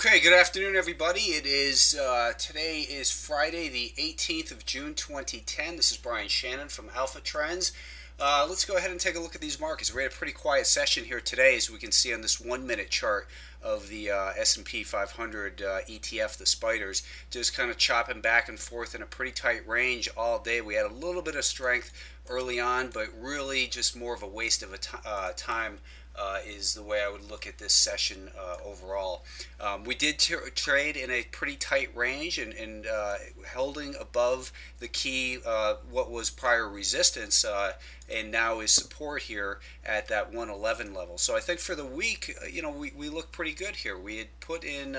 Okay, good afternoon, everybody. It is today is Friday, the 18th of June, 2010. This is Brian Shannon from Alpha Trends. Let's go ahead and take a look at these markets. We had a pretty quiet session here today, as we can see on this 1-minute chart of the S&P 500 ETF, the spiders, just kind of chopping back and forth in a pretty tight range all day. We had a little bit of strength early on, but really just more of a waste of time. Is the way I would look at this session overall. We did trade in a pretty tight range and holding above the key, what was prior resistance, and now is support here at that 111 level. So I think for the week, we look pretty good here. We had put in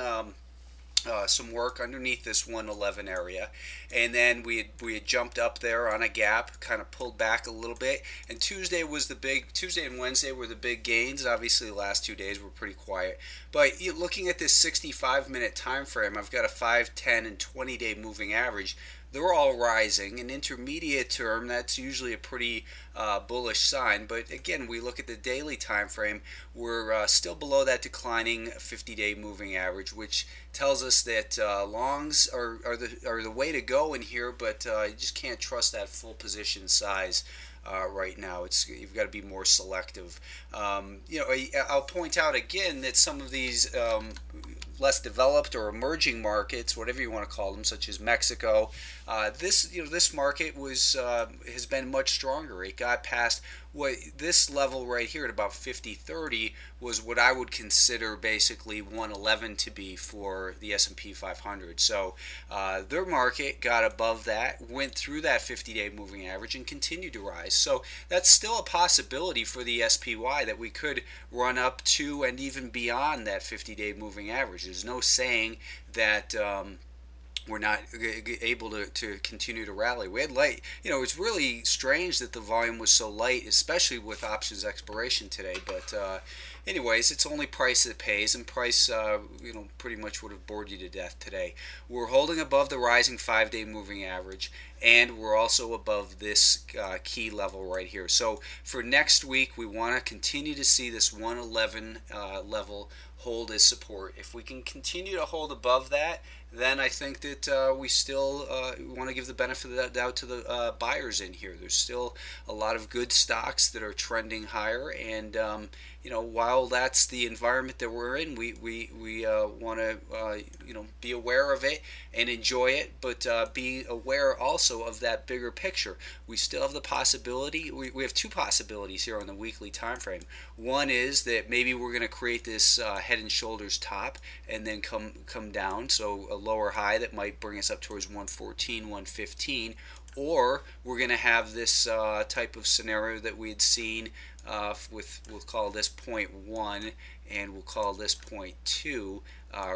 some work underneath this 111 area, and then we had jumped up there on a gap, kind of pulled back a little bit, and Tuesday and Wednesday were the big gains. Obviously the last 2 days were pretty quiet, but looking at this 65-minute time frame, I've got a 5, 10, and 20-day moving average. They're all rising. An intermediate term, that's usually a pretty bullish sign. But again, we look at the daily time frame, we're still below that declining 50-day moving average, which tells us that longs are the way to go in here, but you just can't trust that full position size. Right now, you've got to be more selective. I'll point out again that some of these less developed or emerging markets, whatever you want to call them, such as Mexico, this market has been much stronger. It got past this level right here at about 50.30 was what I would consider basically 111 to be for the S&P 500. So their market got above that, went through that 50-day moving average, and continued to rise. So that's still a possibility for the SPY, that we could run up to and even beyond that 50-day moving average. There's no saying that we're not able to continue to rally. We had light. It's really strange that the volume was so light, especially with options expiration today. But anyways, it's only price that pays, and price pretty much would have bored you to death today. We're holding above the rising 5-day moving average, and we're also above this key level right here. So for next week, we want to continue to see this 111 level hold as support. If we can continue to hold above that, then I think that we still want to give the benefit of the doubt to the buyers in here. There's still a lot of good stocks that are trending higher, and while that's the environment that we're in, we want to be aware of it and enjoy it, but be aware also of that bigger picture. We still have the possibility. We have two possibilities here on the weekly time frame. One is that maybe we're going to create this head and shoulders top and then come down, so a lower high that might bring us up towards 114, 115, or we're going to have this type of scenario that we had seen we'll call this point 1 and we'll call this point 2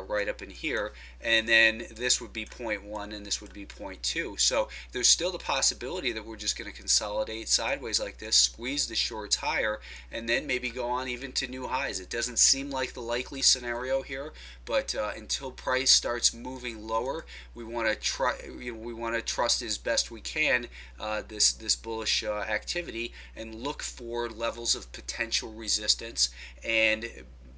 right up in here, and then this would be point 1 and this would be point 2. So there's still the possibility that we're just going to consolidate sideways like this, squeeze the shorts higher, and then maybe go on even to new highs. It doesn't seem like the likely scenario here, but until price starts moving lower, we want to try. We want to trust as best we can this bullish activity and look for levels of potential resistance. And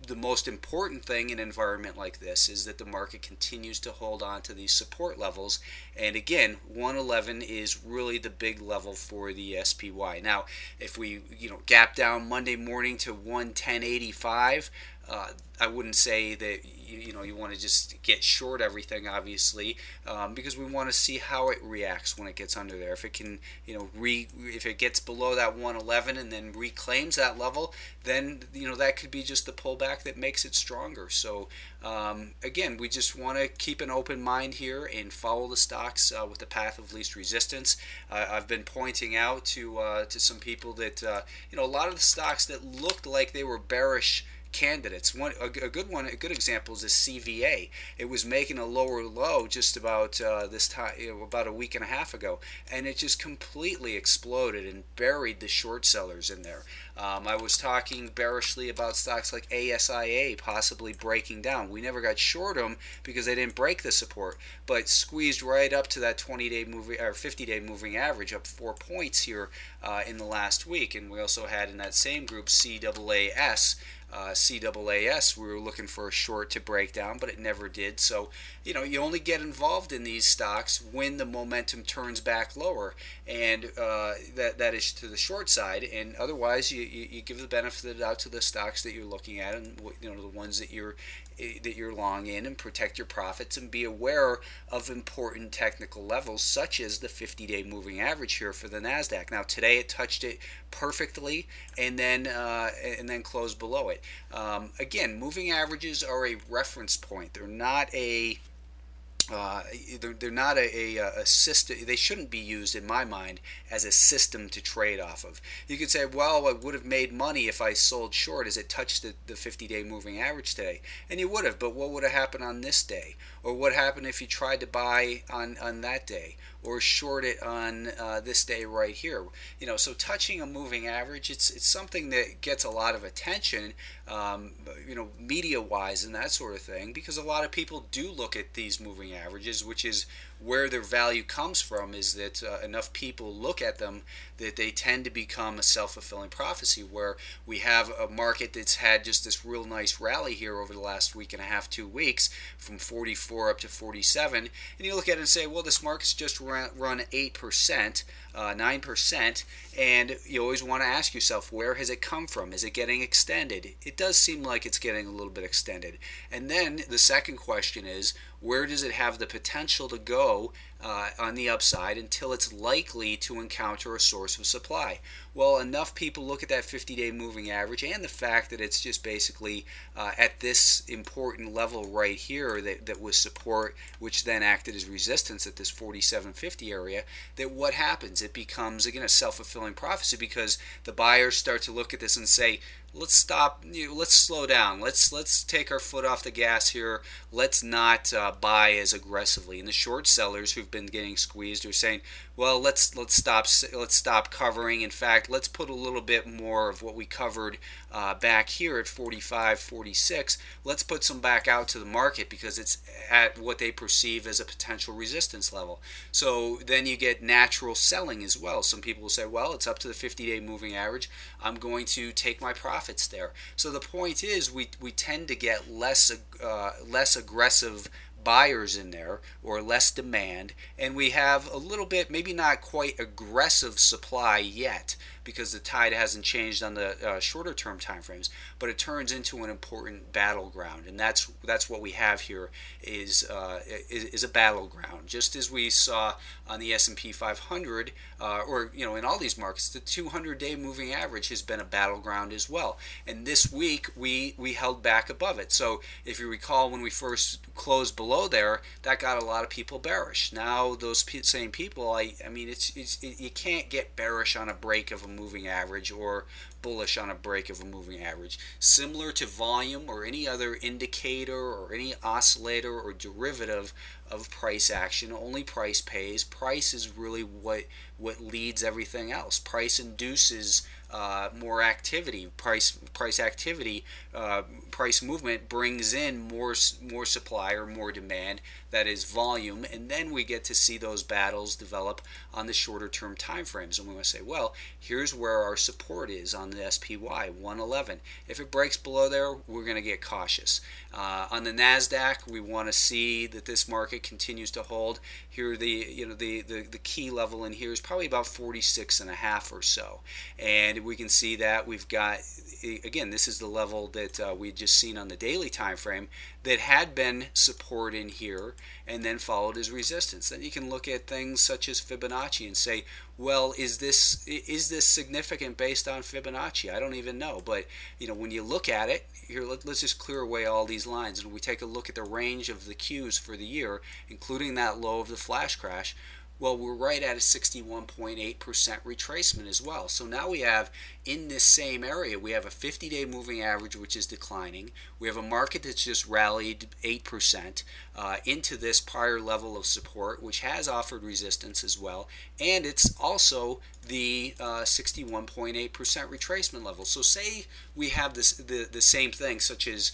the most important thing in an environment like this is that the market continues to hold on to these support levels. And again, 111 is really the big level for the SPY. Now, if we gap down Monday morning to 110.85, I wouldn't say that you want to just get short everything, obviously, because we want to see how it reacts when it gets under there. If it can, if it gets below that 111 and then reclaims that level, then that could be just the pullback that makes it stronger. So again, we just want to keep an open mind here and follow the stocks with the path of least resistance. I've been pointing out to some people that a lot of the stocks that looked like they were bearish candidates. A good example is the CVA. It was making a lower low just about this time, about a week and a half ago, and it just completely exploded and buried the short sellers in there. I was talking bearishly about stocks like ASIA possibly breaking down. We never got short them because they didn't break the support, but squeezed right up to that 20-day moving or 50-day moving average, up 4 points here in the last week. And we also had in that same group CAAS CAAS, we were looking for a short to break down, but it never did. So, you only get involved in these stocks when the momentum turns back lower, and that is to the short side. And otherwise, you give the benefit of the doubt to the stocks that you're looking at, and the ones that you're long in, and protect your profits and be aware of important technical levels such as the 50-day moving average here for the Nasdaq. Now today it touched it perfectly and then closed below it. Again, moving averages are a reference point. They're not a they're not a system. They shouldn't be used, in my mind, as a system to trade off of. You could say, well, I would have made money if I sold short as it touched the 50-day moving average today. And you would have, but what would have happened on this day? Or what happened if you tried to buy on that day? Or short it on this day right here? So touching a moving average, it's something that gets a lot of attention, media-wise and that sort of thing, because a lot of people do look at these moving averages, which is where their value comes from, is that enough people look at them that they tend to become a self-fulfilling prophecy, where we have a market that's had just this real nice rally here over the last week and a half, 2 weeks, from 44 up to 47, and you look at it and say, well, this market's just run 8%, 9%, and you always want to ask yourself, where has it come from? Is it getting extended? It does seem like it's getting a little bit extended. And then the second question is, where does it have the potential to go on the upside until it's likely to encounter a source of supply? Well, enough people look at that 50-day moving average and the fact that it's just basically at this important level right here that was support, which then acted as resistance at this 47.50 area, that what happens? It becomes, again, a self-fulfilling prophecy, because the buyers start to look at this and say, let's stop, let's slow down, let's take our foot off the gas here, let's not buy as aggressively. And the short sellers who've been getting squeezed are saying, well, let's stop covering. In fact, let's put a little bit more of what we covered back here at 45, 46. Let's put some back out to the market because it's at what they perceive as a potential resistance level. So then you get natural selling as well. Some people will say, well, it's up to the 50-day moving average, I'm going to take my profits there. So the point is, we tend to get less aggressive buyers in there, or less demand, and we have a little bit, maybe not quite aggressive supply yet, because the tide hasn't changed on the shorter term time frames, but it turns into an important battleground. And that's what we have here, is a battleground, just as we saw on the S&P 500, or in all these markets. The 200-day moving average has been a battleground as well, and this week we held back above it. So if you recall, when we first closed below there, that got a lot of people bearish. Now those same people, I mean, you can't get bearish on a break of a moving average, or bullish on a break of a moving average. Similar to volume or any other indicator or any oscillator or derivative of price action, only price pays. Price is really what leads everything else. Price induces more activity. Price activity, price movement brings in more supply or more demand. That is volume, and then we get to see those battles develop on the shorter term time frames. And we want to say, well, here's where our support is on the SPY 111. If it breaks below there, we're going to get cautious. On the Nasdaq, we want to see that this market continues to hold. Here, the key level in here is probably about 46.5 or so, and we can see that we've got, again, this is the level that we just seen on the daily time frame that had been support in here and then followed as resistance. Then you can look at things such as Fibonacci and say, well, is this significant based on Fibonacci? I don't even know. But when you look at it here, let's just clear away all these lines, and we take a look at the range of the Qs for the year, including that low of the flash crash. Well, we're right at a 61.8% retracement as well. So now we have, in this same area, we have a 50-day moving average which is declining. We have a market that's just rallied 8% into this prior level of support, which has offered resistance as well. And it's also the 61.8% retracement level. So say we have the same thing, such as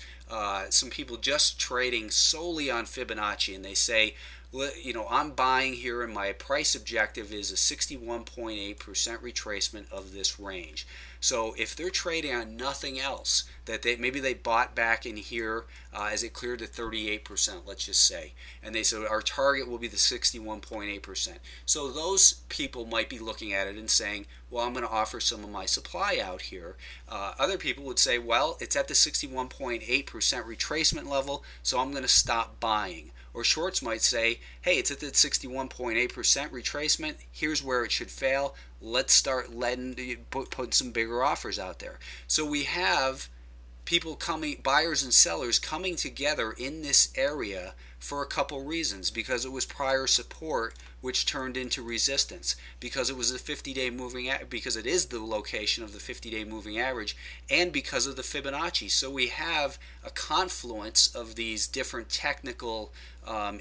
some people just trading solely on Fibonacci, and they say, I'm buying here and my price objective is a 61.8% retracement of this range. So if they're trading on nothing else, that maybe they bought back in here as it cleared to 38%, let's just say, and they said our target will be the 61.8%. So those people might be looking at it and saying, well, I'm going to offer some of my supply out here. Other people would say, well, it's at the 61.8% retracement level, so I'm going to stop buying. Or shorts might say, hey, it's at the 61.8% retracement. Here's where it should fail. Let's start putting some bigger offers out there. So we have people coming, buyers and sellers coming together in this area for a couple reasons. Because it was prior support, which turned into resistance. Because it was a 50-day moving, because it is the location of the 50-day moving average, and because of the Fibonacci. So we have a confluence of these different technical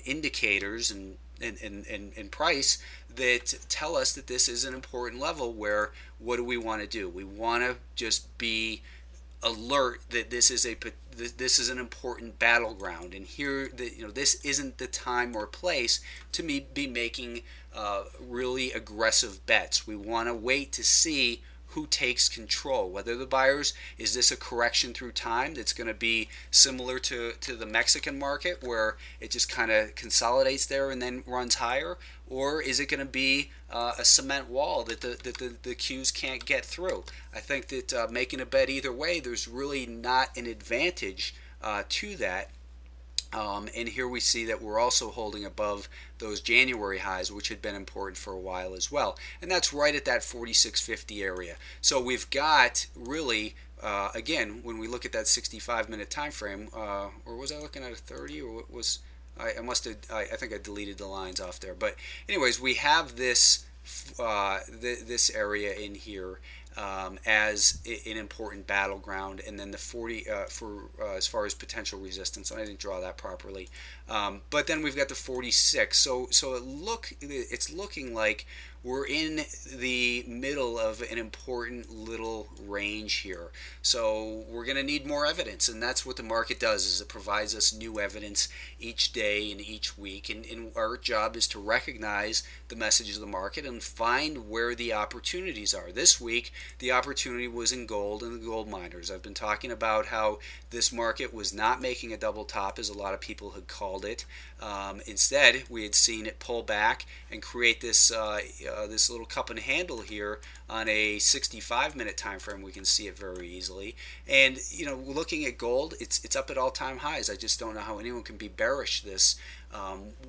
indicators and price that tell us that this is an important level where what do we want to do? We want to just be alert that this is an important battleground, and here this isn't the time or place to be making really aggressive bets. We want to wait to see who takes control, whether the buyers, is this a correction through time that's going to be similar to the Mexican market where it just kind of consolidates there and then runs higher, or is it going to be a cement wall that the Qs can't get through? I think that making a bet either way, there's really not an advantage to that. And here we see that we're also holding above those January highs, which had been important for a while as well. And that's right at that 46.50 area. So we've got really, again, when we look at that 65-minute time frame, or was I looking at a 30, or what was, I think I deleted the lines off there. But anyways, we have this this area in here as an important battleground, and then the 40 as far as potential resistance. I didn't draw that properly, but then we've got the 46. So it's looking like we're in the middle of an important little range here. So we're going to need more evidence, and that's what the market does, is it provides us new evidence each day and each week, and our job is to recognize the messages of the market and find where the opportunities are. This week, the opportunity was in gold and the gold miners. I've been talking about how this market was not making a double top, as a lot of people had called it. Instead, we had seen it pull back and create this this little cup and handle here on a 65-minute time frame. We can see it very easily. And looking at gold, it's up at all-time highs. I just don't know how anyone can be bearish this.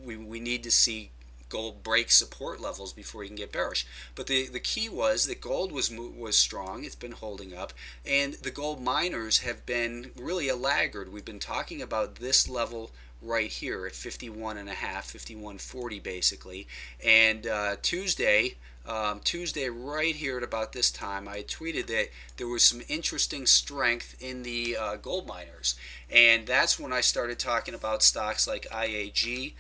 We need to see gold break support levels before you can get bearish. But the key was that gold was strong. It's been holding up, and the gold miners have been really a laggard. We've been talking about this level right here at 51.5, 51.40 basically. And Tuesday right here at about this time, I tweeted that there was some interesting strength in the gold miners, and that's when I started talking about stocks like IAG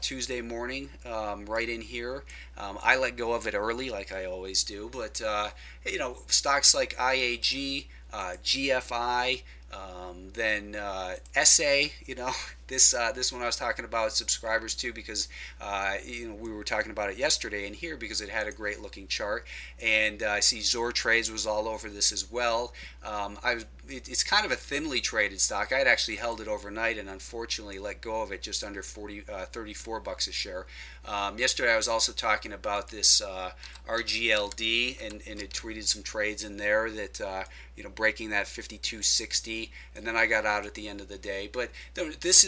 Tuesday morning, right in here. I let go of it early, like I always do, but stocks like IAG, GFI, then SA, this one I was talking about subscribers too, because we were talking about it yesterday in here because it had a great looking chart, and I see Zor Trades was all over this as well. It's kind of a thinly traded stock. I had actually held it overnight and unfortunately let go of it just under 34 bucks a share. Yesterday I was also talking about this RGLD, and it tweeted some trades in there that breaking that 52.60, and then I got out at the end of the day. But this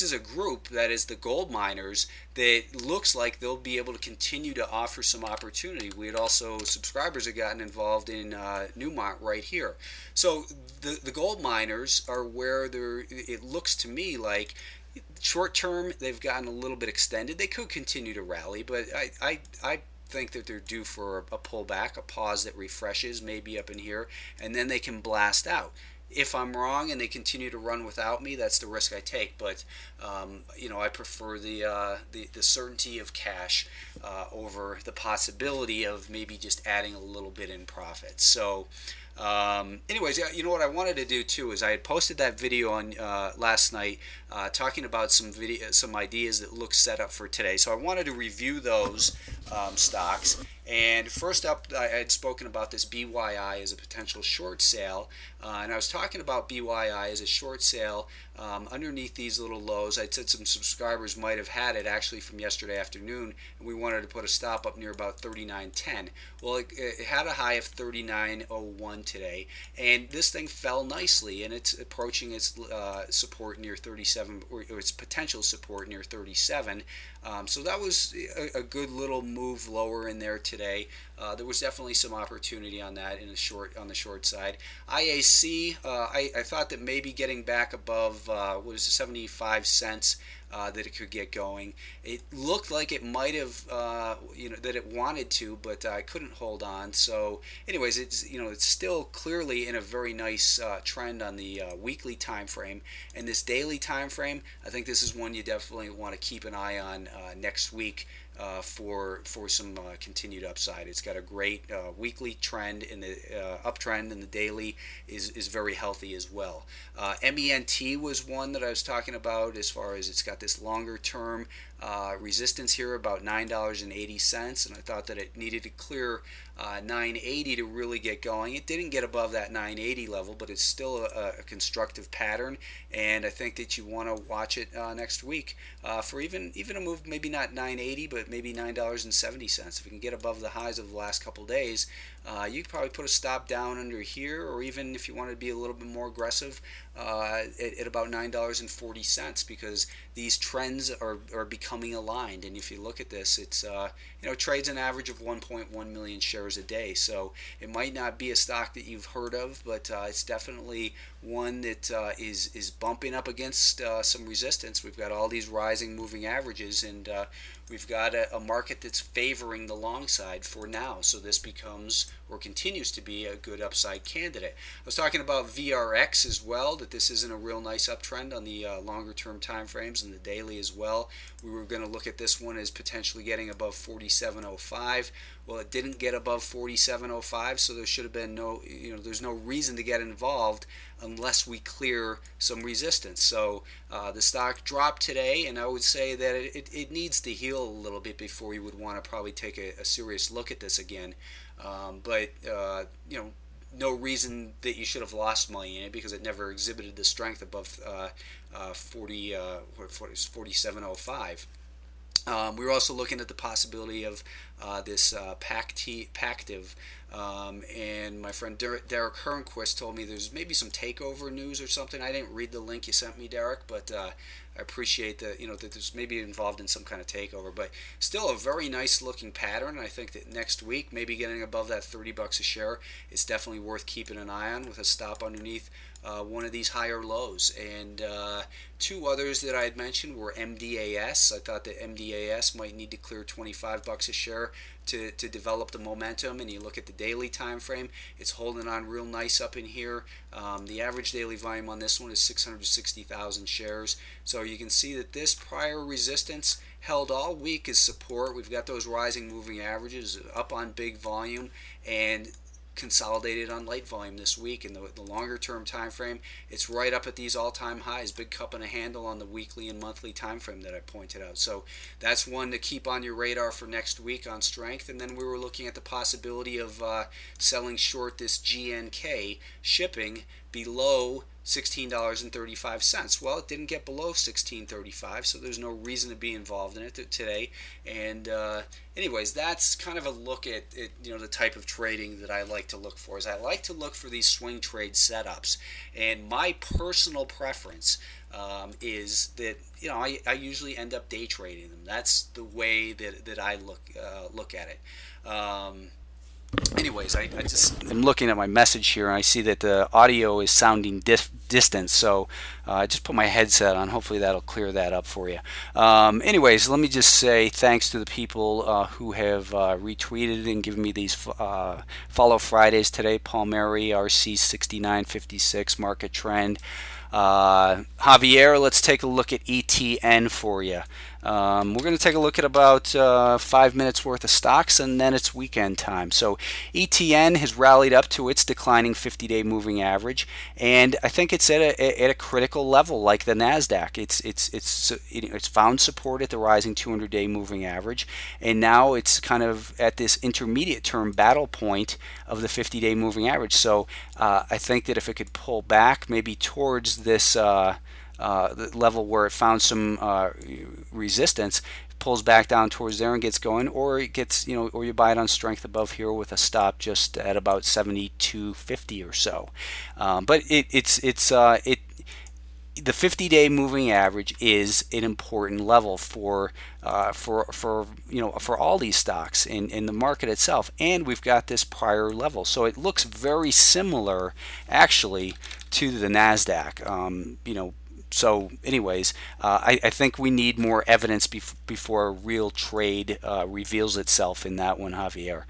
is a group that is the gold miners that looks like they'll be able to continue to offer some opportunity. We had also, subscribers have gotten involved in Newmont right here. So the gold miners are where it looks to me like short term they've gotten a little bit extended. They could continue to rally, but I think that they're due for a pullback, a pause that refreshes, maybe up in here, and then they can blast out. If I'm wrong and they continue to run without me, that's the risk I take. But I prefer the certainty of cash over the possibility of maybe just adding a little bit in profit. So anyways, what I wanted to do too is I had posted that video on last night talking about some ideas that look set up for today. So I wanted to review those stocks And first up, I had spoken about this BYI as a potential short sale, and I was talking about BYI as a short sale underneath these little lows. I said some subscribers might have had it actually from yesterday afternoon, and we wanted to put a stop up near about 39.10. Well, it had a high of 39.01 today, and this thing fell nicely, and it's approaching its support near 37, or its potential support near 37. So that was a good little move lower in there today. There was definitely some opportunity on that on the short side. IAC, I thought that maybe getting back above what is it, 75 cents. That it could get going. It looked like it might have, that it wanted to, but I couldn't hold on. So, anyways, it's still clearly in a very nice trend on the weekly time frame, and this daily time frame. I think this is one you definitely want to keep an eye on next week. For some continued upside. It's got a great weekly trend in the uptrend, and the daily is very healthy as well. MENT was one that I was talking about as far as it's got this longer term resistance here about $9.80, and I thought that it needed to clear 980 to really get going. It didn't get above that 980 level, but it's still a constructive pattern, and I think that you want to watch it next week for even a move, maybe not 980, but maybe $9.70. If you can get above the highs of the last couple days, you could probably put a stop down under here, or even if you want to be a little bit more aggressive, at about $9.40, because these trends are becoming aligned. And if you look at this, it's trades an average of 1.1 million shares a day. So it might not be a stock that you've heard of, but it's definitely one that is bumping up against some resistance. We've got all these rising moving averages, and we've got a market that's favoring the long side for now. So this becomes, or continues to be, a good upside candidate. I was talking about VRX as well, that this isn't a real nice uptrend on the longer term time frames and the daily as well. We were going to look at this one as potentially getting above 47.05. Well, it didn't get above 47.05, so there should have been there's no reason to get involved unless we clear some resistance. So the stock dropped today, and I would say that it needs to heal a little bit before you would want to probably take a serious look at this again. But no reason that you should have lost money in it, because it never exhibited the strength above 47.05. We were also looking at the possibility of this Pactive, and my friend Derek Hernquist told me there's maybe some takeover news or something. I didn't read the link you sent me, Derek, but I appreciate that that there's maybe involved in some kind of takeover. But still a very nice looking pattern. I think that next week, maybe getting above that $30 a share, is definitely worth keeping an eye on, with a stop underneath one of these higher lows. And two others that I had mentioned were MDAS. I thought that MDAS might need to clear $25 a share to develop the momentum. And you look at the daily time frame, it's holding on real nice up in here. The average daily volume on this one is 660,000 shares. So you can see that this prior resistance held all week as support. We've got those rising moving averages up on big volume, and consolidated on light volume this week. In the longer term time frame, it's right up at these all-time highs, big cup and a handle on the weekly and monthly time frame that I pointed out. So that's one to keep on your radar for next week on strength. And then we were looking at the possibility of selling short this GNK shipping below $16.35. Well, it didn't get below $16.35, so there's no reason to be involved in it today. And anyways, that's kind of a look at the type of trading that I like to look for. Is I like to look for these swing trade setups, and my personal preference is that I usually end up day trading them. That's the way that I look at it. Anyways, I just am looking at my message here, and I see that the audio is sounding distant, so I just put my headset on. Hopefully that'll clear that up for you. Anyways, let me just say thanks to the people who have retweeted and given me these Follow Fridays today. Paul Mary, RC6956, Market Trend. Javier, let's take a look at ETN for you. We're going to take a look at about 5 minutes worth of stocks, and then it's weekend time. So ETN has rallied up to its declining 50-day moving average, and I think it's at a critical level like the Nasdaq. It's found support at the rising 200-day moving average, and now it's kind of at this intermediate term battle point of the 50-day moving average. So I think that if it could pull back maybe towards this the level where it found some resistance, pulls back down towards there and gets going, or it gets, or you buy it on strength above here with a stop just at about 72.50 or so. But the 50-day moving average is an important level for all these stocks in the market itself, and we've got this prior level, so it looks very similar actually to the Nasdaq. So anyways, I think we need more evidence before a real trade reveals itself in that one, Javier.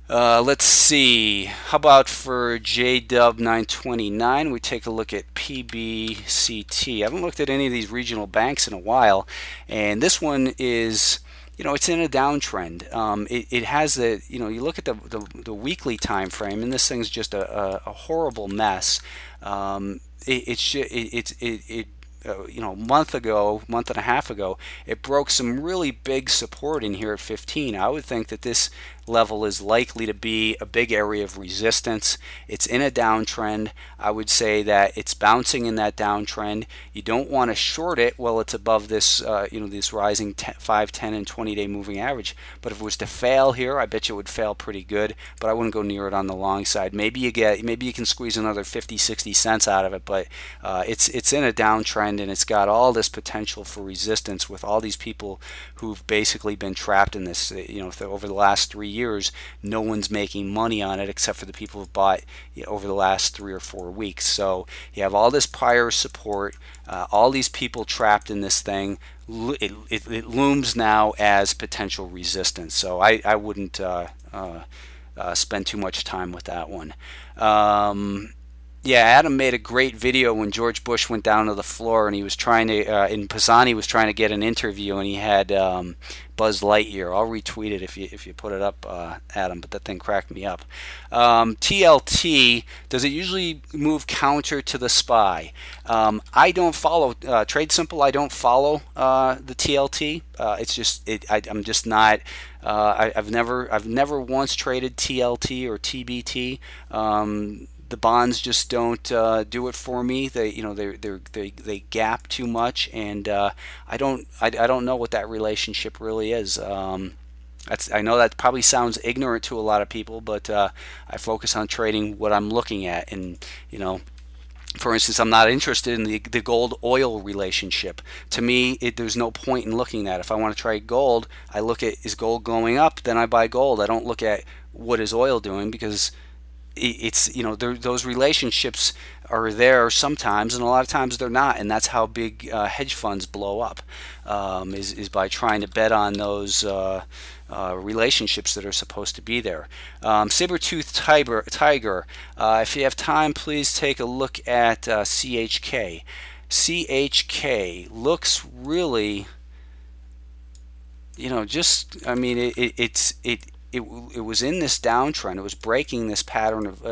Let's see. How about for JW 929? We take a look at PBCT. I haven't looked at any of these regional banks in a while, and this one is, it's in a downtrend. It has you look at the weekly time frame, and this thing's just a horrible mess. A month and a half ago, it broke some really big support in here at 15. I would think that this level is likely to be a big area of resistance. It's in a downtrend. I would say that it's bouncing in that downtrend. You don't want to short it while it's above this, this rising 5, 10, and 20-day moving average. But if it was to fail here, I bet you it would fail pretty good. But I wouldn't go near it on the long side. Maybe you can squeeze another 50, 60 cents out of it. But it's in a downtrend, and it's got all this potential for resistance with all these people who've basically been trapped in this. Over the last 3 years, no one's making money on it except for the people who've bought over the last 3 or 4 weeks. So you have all this prior support, all these people trapped in this thing. It looms now as potential resistance. So I wouldn't spend too much time with that one. Yeah, Adam made a great video when George Bush went down to the floor, and he was trying to, in Pisani was trying to get an interview, and he had Buzz Lightyear. I'll retweet it if you put it up, Adam, but that thing cracked me up. TLT, does it usually move counter to the SPY? I don't follow, Trade Simple, I don't follow the TLT. It's just, I'm just not, I've never once traded TLT or TBT. The bonds just don't do it for me. They gap too much, and I don't know what that relationship really is. I know that probably sounds ignorant to a lot of people, but I focus on trading what I'm looking at, and for instance, I'm not interested in the gold-oil relationship. To me, there's no point in looking at it. If I want to trade gold, I look at, is gold going up? Then I buy gold. I don't look at what is oil doing, because it's those relationships are there sometimes, and a lot of times they're not, and that's how big hedge funds blow up, is by trying to bet on those relationships that are supposed to be there. Saber-toothed tiger, if you have time, please take a look at CHK. CHK looks really, it was in this downtrend. It was breaking this pattern of,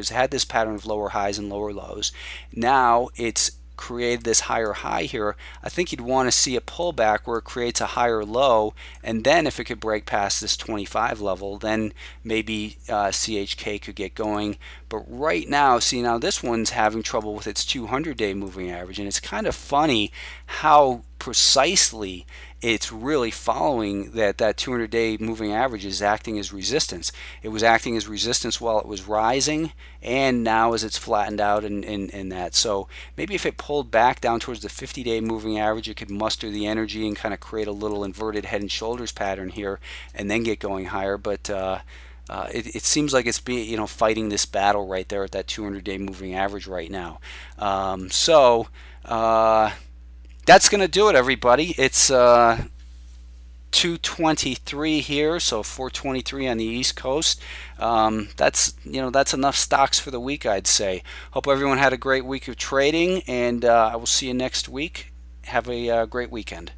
had this pattern of lower highs and lower lows. Now it's created this higher high here. I think you'd want to see a pullback where it creates a higher low, and then if it could break past this 25 level, then maybe CHK could get going. But right now, now this one's having trouble with its 200-day moving average, and it's kind of funny how precisely it's really following that 200-day moving average is acting as resistance. It was acting as resistance while it was rising, and now as it's flattened out in that. So maybe if it pulled back down towards the 50-day moving average, it could muster the energy and kind of create a little inverted head and shoulders pattern here, and then get going higher. But it seems like it's fighting this battle right there at that 200-day moving average right now. That's going to do it, everybody. It's 2:23 here, so 4:23 on the East Coast. That's enough stocks for the week, I'd say. Hope everyone had a great week of trading, and I will see you next week. Have a great weekend.